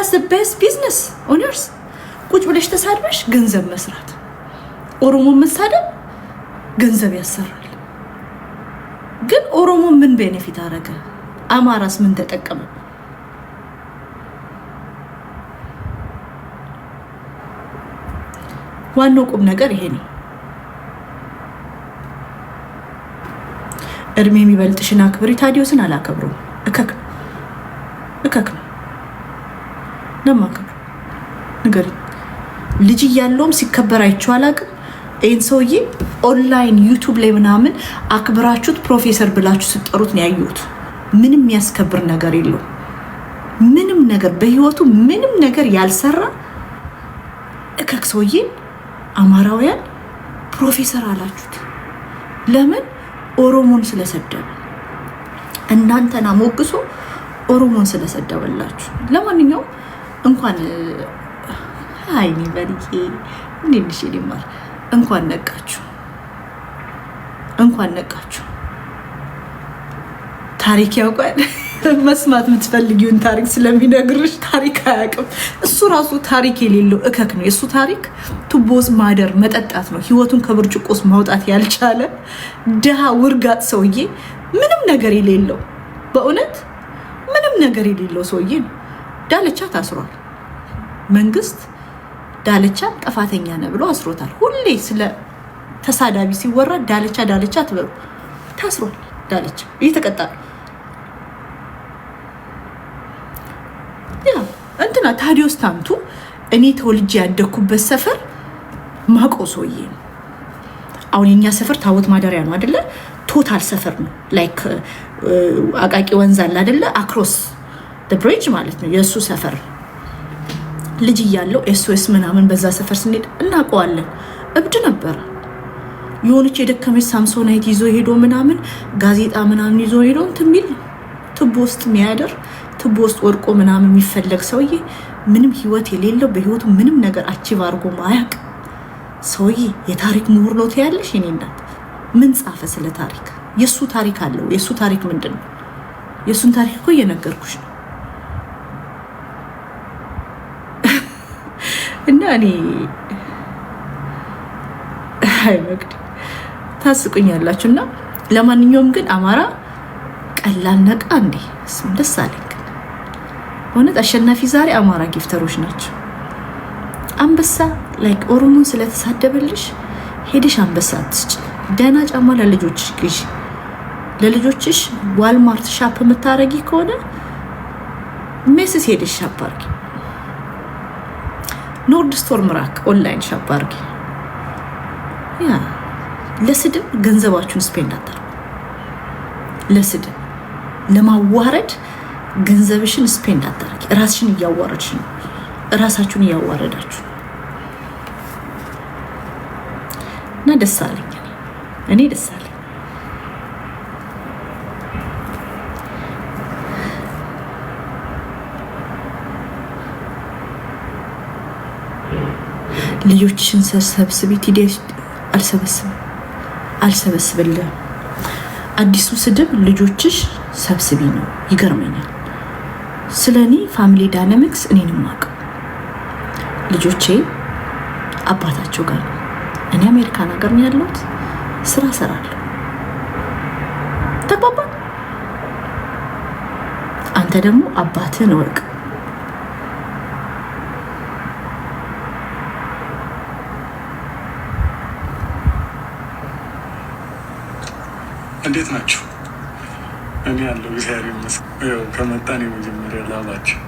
that's the best business on earth ቁጭ ብለሽ ተሳድበሽ ገንዘብ መስራት ኦሮሞ መሳደብ ገንዘብ ያሰራል ግን ኦሮሞ ምን ቤኔፊት አረገ አማራስ ምን ተጠቀመ ዋናው ቁም ነገር ይሄ ነው እድሜ የሚበልጥሽና አክብሪ ታዲዮስን አላከብረው እከክ ለማከብር ነገር ልጅ ያለውም ሲከበር አይቼው አላቅም ይሄን ሰውዬ ኦንላይን ዩቲዩብ ላይ ምናምን አክብራችሁት ፕሮፌሰር ብላችሁ ስትጠሩት ነው ያዩት ምንም ያስከብር ነገር የለው ምንም ነገር በህይወቱ ምንም ነገር ያልሰራ እከክ ሰውዬ አማራውያን ፕሮፌሰር አላችሁት ለምን ኦሮሞን ስለሰደበ እናንተና ሞግሶ ኦሮሞን ስለሰደበላችሁ ለማንኛውም እንኳን ሃይኒ በልዬ እንዴልሽ ይልማል እንኳን ነቃችሁ ታሪክ ያውቃል መስማት የምትፈልጊውን ታሪክ ስለሚነግርሽ ታሪክ አያውቅም እሱ ራሱ ታሪክ የሌለው እከክ ነው የሱ ታሪክ ቱቦስ ማደር መጠጣት ነው ህይወቱን ከብርጭቆስ ማውጣት ያልቻለ ደሃ ውርጋት ሰውዬ ምንም ነገር የሌለው በእውነት ምንም ነገር የሌለው ሰውዬ ነው ዳለቻ ታስሯል መንግስት ዳለቻ ጥፋተኛ ነው ብሎ አስሮታል ሁሌ ስለ ተሳዳቢ ሲወራ ዳለቻ ትበሉ ታስሯል ዳለቻ እየተቀጣ እንትና ታዲዮስ ታንቱ እኔ ተወልጄ ያደኩበት ሰፈር ማቆሶዬ አሁን የኛ ሰፈር ታቦት ማደሪያ ነው አይደለ ቶታል ሰፈር ነው ላይክ አቃቂ ወንዝ አለ አይደለ አክሮስ the bridge ማለት ነው የሱ ሰፈር ልጅ ያለው ኤስኦኤስ ምናምን በዛ ሰፈር ስንሄድ እናውቀዋለን እብድ ነበር የሆነች የደከመች ሳምሶናይት ይዞ ሄዶ ምናምን ጋዜጣ ምናምን ይዞ ሄዶ እንትሚል ቱቦ ውስጥ የሚያደር ቱቦ ውስጥ ወርቆ ምናምን የሚፈለግ ሰውዬ ምንም ህይወት የሌለው በህይወቱ ምንም ነገር አቺቭ አድርጎ ማያቅ ሰውዬ የታሪክ ምሁር ነው ትያለሽ የኔ እናት ምን ጻፈ ስለ ታሪክ የሱ ታሪክ አለው የሱ ታሪክ ምንድነው የሱን ታሪክ እኮ እየነገርኩሽ ነው እና እኔ አይመግድ ታስቁኛላችሁና ለማንኛውም ግን አማራ ቀላል ነቃ እንዴ ስም ደስ አለኝ ሆነ አሸናፊ ዛሬ አማራ ጊፍተሮች ናቸው አንበሳ ላይክ ኦሮሞን ስለተሳደበልሽ ሄደሽ አንበሳ አትስጭ ደና ጫማ ለልጆችሽ ግዢ ለልጆችሽ ዋልማርት ሻፕ የምታረጊ ከሆነ ሜስስ ሄደሽ ሻፕ አርጊ ኖርድ ስቶር ምራክ ኦንላይን ሻፕ አርጊ ያ ለስድብ ገንዘባችሁን ስፔንድ አታርጉ ለስድብ ለማዋረድ ገንዘብሽን ስፔንድ አታርጊ ራስሽን እያዋረድሽ ነው ራሳችሁን እያዋረዳችሁ እና ደስ አለኝ እኔ ደስ አለኝ ልጆችሽን ሰብስቢ ቲዲስ አልሰበስብልህ አዲሱ ስድብ ልጆችሽ ሰብስቢ ነው ይገርመኛል ስለኔ ፋሚሊ ዳይናሚክስ እኔንም ማቀ ልጆቼ አባታቸው ጋር እኔ አሜሪካን ሀገር ነው ያለሁት ስራ ሰራለሁ ተባባ አንተ ደግሞ አባትህን ወቅ እንዴት ናችሁ እኔ ያለው እግዚአብሔር ይመስገን ከመጣን የመጀመሪያ ላባችሁ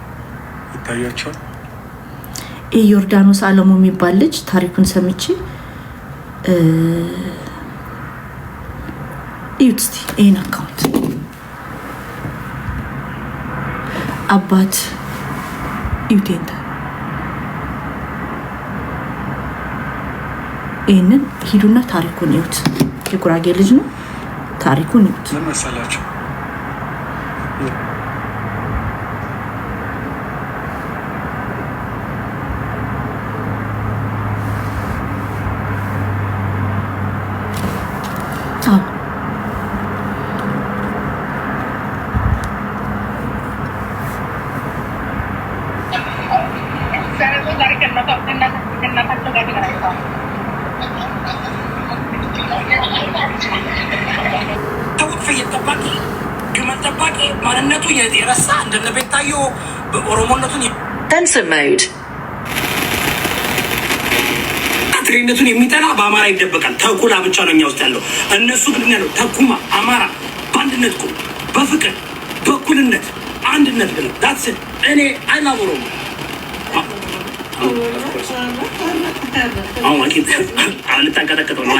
ይታያችኋል ዮርዳኖስ አለሙ የሚባል ልጅ ታሪኩን ሰምቼ ዩትስቲ ኤን አካውንት አባት ዩቴንታ ይህንን ሂዱና ታሪኩን ይዩት የጉራጌ ልጅ ነው ታሪኩን ይዩት ምን መሰላችሁ ጠባቂ ግመል ጠባቂ ማንነቱ የረሳ እንደነ ቤታዮ በኦሮሞነቱን Defensive mode. ትግሬነቱን የሚጠላ በአማራ ይደበቃል። ተኩላ ብቻ ነው እኛ ውስጥ ያለው። እነሱ ግን ያለው ተኩማ አማራ በአንድነት ቁም፣ በፍቅር በኩልነት አንድነት ብለው ዳትስ እኔ አይላቭ ኦሮሞ አሁን አልተንቀጠቀጠው ነው